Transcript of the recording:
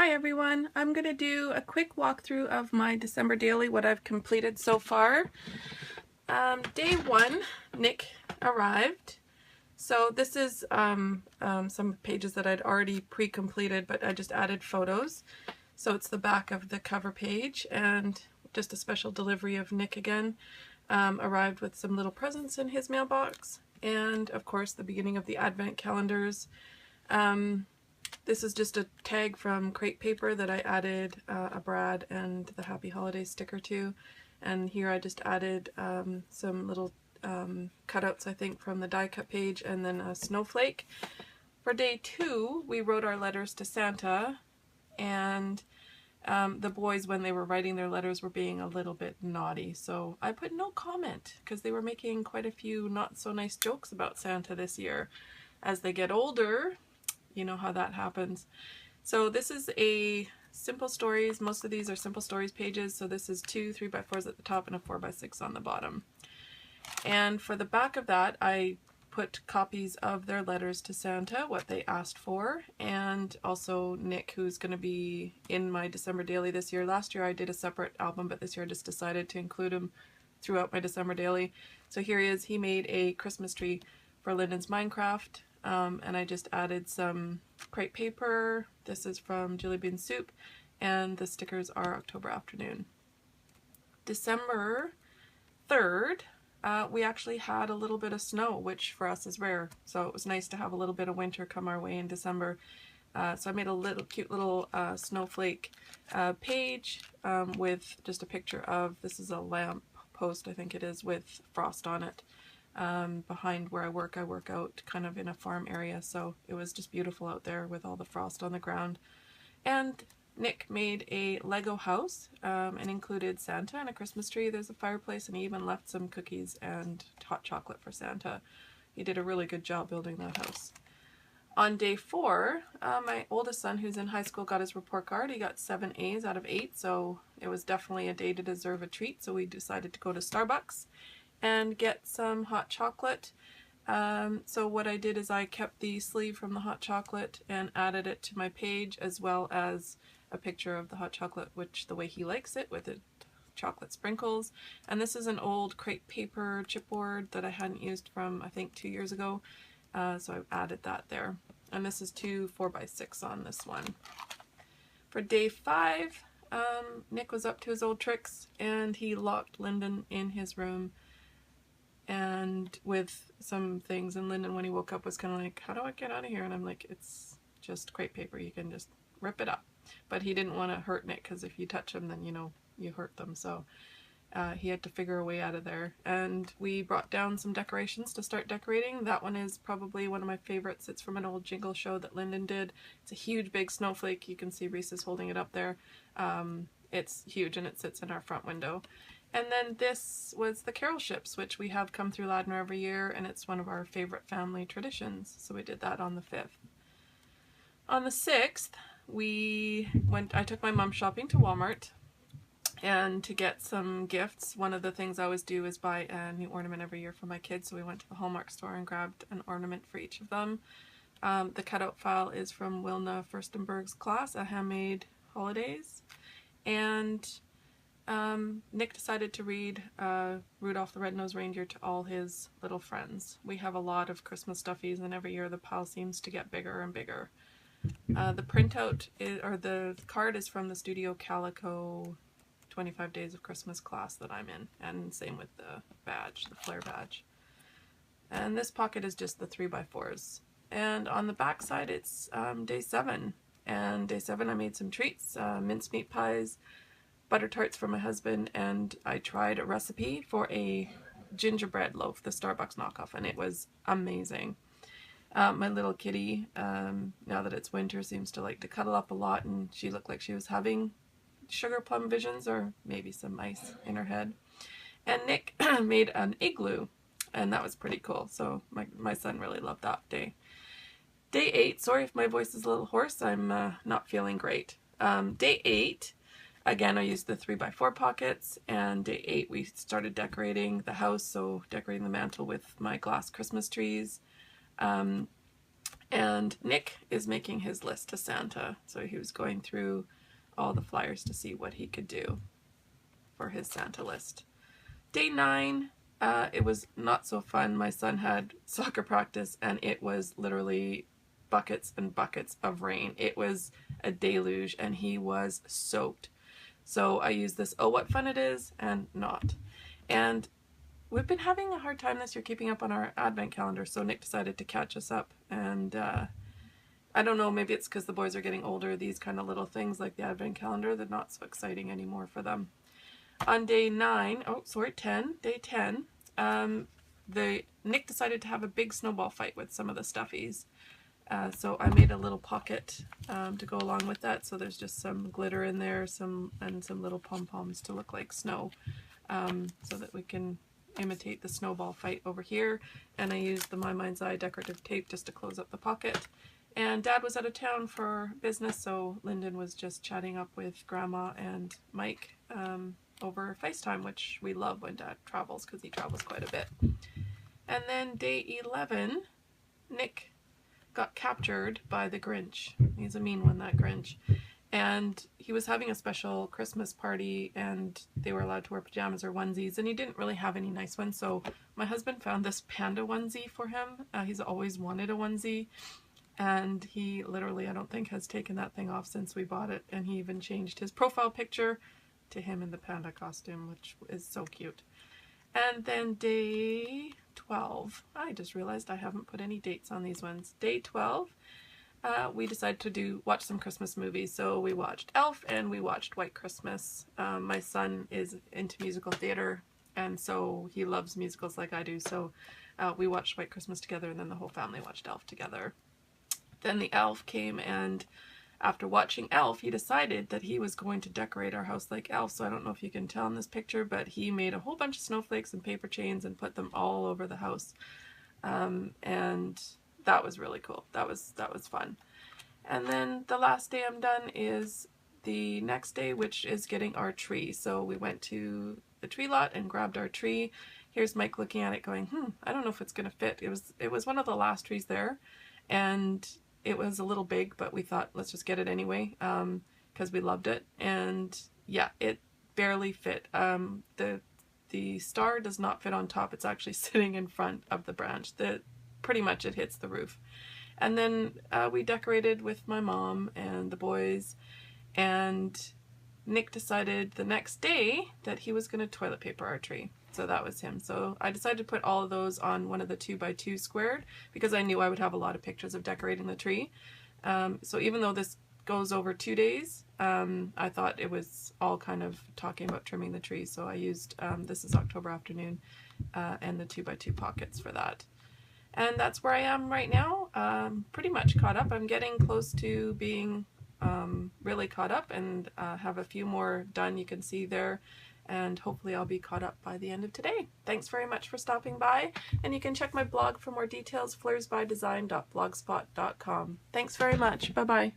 Hi everyone, I'm going to do a quick walkthrough of my December daily, what I've completed so far. Day 1, Nick arrived. So this is some pages that I'd already pre-completed, but I just added photos. So it's the back of the cover page and just a special delivery of Nick again. Arrived with some little presents in his mailbox, and of course the beginning of the advent calendars. This is just a tag from crepe paper that I added a Brad and the Happy Holidays sticker to, and here I just added some little cutouts, I think, from the die cut page, and then a snowflake. For day 2 we wrote our letters to Santa, and the boys, when they were writing their letters, were being a little bit naughty, so I put no comment because they were making quite a few not so nice jokes about Santa this year. As they get older, you know how that happens. So this is a simple stories. Most of these are simple stories pages. So this is 2 3x4s at the top and a 4x6 on the bottom. And for the back of that, I put copies of their letters to Santa, what they asked for, and also Nick, who's going to be in my December daily this year. Last year I did a separate album, but this year I just decided to include him throughout my December daily. So here he is. He made a Christmas tree for Lyndon's Minecraft. And I just added some crepe paper. This is from Jelly Bean Soup, and the stickers are October Afternoon. December 3rd, we actually had a little bit of snow, which for us is rare, so it was nice to have a little bit of winter come our way in December. So I made a cute little snowflake page with just a picture of, this is a lamp post, I think it is, with frost on it. Behind where I work out kind of in a farm area, so it was just beautiful out there with all the frost on the ground. And Nick made a Lego house and included Santa and a Christmas tree. There's a fireplace, and he even left some cookies and hot chocolate for Santa. He did a really good job building that house. On day 4, my oldest son, who's in high school, got his report card. He got 7 A's out of 8, so it was definitely a day to deserve a treat, so we decided to go to Starbucks and get some hot chocolate. So what I did is I kept the sleeve from the hot chocolate and added it to my page, as well as a picture of the hot chocolate, which the way he likes it, with the chocolate sprinkles. And this is an old crepe paper chipboard that I hadn't used from, I think, 2 years ago, so I've added that there. And this is 2 4x6 on this one. For day 5, Nick was up to his old tricks, and he locked Lyndon in his room and with some things, and Lyndon, when he woke up, was kind of like, how do I get out of here? And I'm like, it's just crepe paper, you can just rip it up. But he didn't want to hurt Nick, because if you touch him, then you know you hurt them, so he had to figure a way out of there. And we brought down some decorations to start decorating. That one is probably one of my favorites. It's from an old jingle show that Lyndon did. It's a huge big snowflake. You can see Reese is holding it up there. It's huge, and it sits in our front window. And then this was the carol ships, which we have come through Ladner every year, and it's one of our favorite family traditions, so we did that on the 5th. On the 6th, I took my mom shopping to Walmart, and to get some gifts. One of the things I always do is buy a new ornament every year for my kids, so we went to the Hallmark store and grabbed an ornament for each of them. The cutout file is from Wilna Furstenberg's class, A Handmade Holidays, and Nick decided to read Rudolph the Red-Nosed Reindeer to all his little friends. We have a lot of Christmas stuffies, and every year the pile seems to get bigger and bigger. The printout, or the card, is from the Studio Calico 25 Days of Christmas class that I'm in, and same with the badge, the Flare badge. And this pocket is just the 3x4s. And on the back side, it's day 7. And day 7 I made some treats, mincemeat pies, butter tarts for my husband, and I tried a recipe for a gingerbread loaf, the Starbucks knockoff, and it was amazing. My little kitty, now that it's winter, seems to like to cuddle up a lot, and she looked like she was having sugar plum visions, or maybe some ice in her head. And Nick made an igloo, and that was pretty cool, so my son really loved that day. Day 8, sorry if my voice is a little hoarse, I'm not feeling great. Day 8, again, I used the 3x4 pockets, and day 8 we started decorating the house, so decorating the mantle with my glass Christmas trees. And Nick is making his list to Santa. So he was going through all the flyers to see what he could do for his Santa list. Day 9, it was not so fun. My son had soccer practice and it was literally buckets and buckets of rain. It was a deluge and he was soaked. So I used this oh what fun it is and not. And we've been having a hard time this year keeping up on our advent calendar, so Nick decided to catch us up. And I don't know, maybe it's because the boys are getting older, these kind of little things like the advent calendar, they're not so exciting anymore for them. On day 10, day 10, Nick decided to have a big snowball fight with some of the stuffies. So I made a little pocket to go along with that. So there's just some glitter in there, some little pom-poms to look like snow, so that we can imitate the snowball fight over here. And I used the My Mind's Eye decorative tape just to close up the pocket. And Dad was out of town for business, so Lyndon was just chatting up with Grandma and Mike over FaceTime, which we love when Dad travels because he travels quite a bit. And then day 11, Nick got captured by the Grinch. He's a mean one, that Grinch. And he was having a special Christmas party and they were allowed to wear pajamas or onesies, and he didn't really have any nice ones, so my husband found this panda onesie for him. He's always wanted a onesie, and he literally, I don't think, has taken that thing off since we bought it, and he even changed his profile picture to him in the panda costume, which is so cute. And then day 12, I just realized I haven't put any dates on these ones. Day 12, we decided to watch some Christmas movies, so we watched Elf and we watched White Christmas. My son is into musical theater, and so he loves musicals like I do, so we watched White Christmas together, and then the whole family watched Elf together. Then the Elf came, and after watching Elf, he decided that he was going to decorate our house like Elf. So I don't know if you can tell in this picture, but he made a whole bunch of snowflakes and paper chains and put them all over the house. And that was really cool. That was fun. And then the last day I'm done is the next day, which is getting our tree. So we went to the tree lot and grabbed our tree. Here's Mike looking at it going, I don't know if it's going to fit. It was one of the last trees there, and it was a little big, but we thought, let's just get it anyway, because we loved it. And yeah, it barely fit. The star does not fit on top. It's actually sitting in front of the branch. Pretty much it hits the roof. And then we decorated with my mom and the boys, and Nick decided the next day that he was going to toilet paper our tree. So that was him. So I decided to put all of those on one of the 2x2 squared because I knew I would have a lot of pictures of decorating the tree. So even though this goes over 2 days, I thought it was all kind of talking about trimming the tree. So I used, this is October afternoon, and the 2x2 pockets for that. And that's where I am right now. Pretty much caught up. I'm getting close to being really caught up, and have a few more done, you can see there. And hopefully I'll be caught up by the end of today. Thanks very much for stopping by, and you can check my blog for more details, fleursbydesign.blogspot.com. Thanks very much. Bye-bye.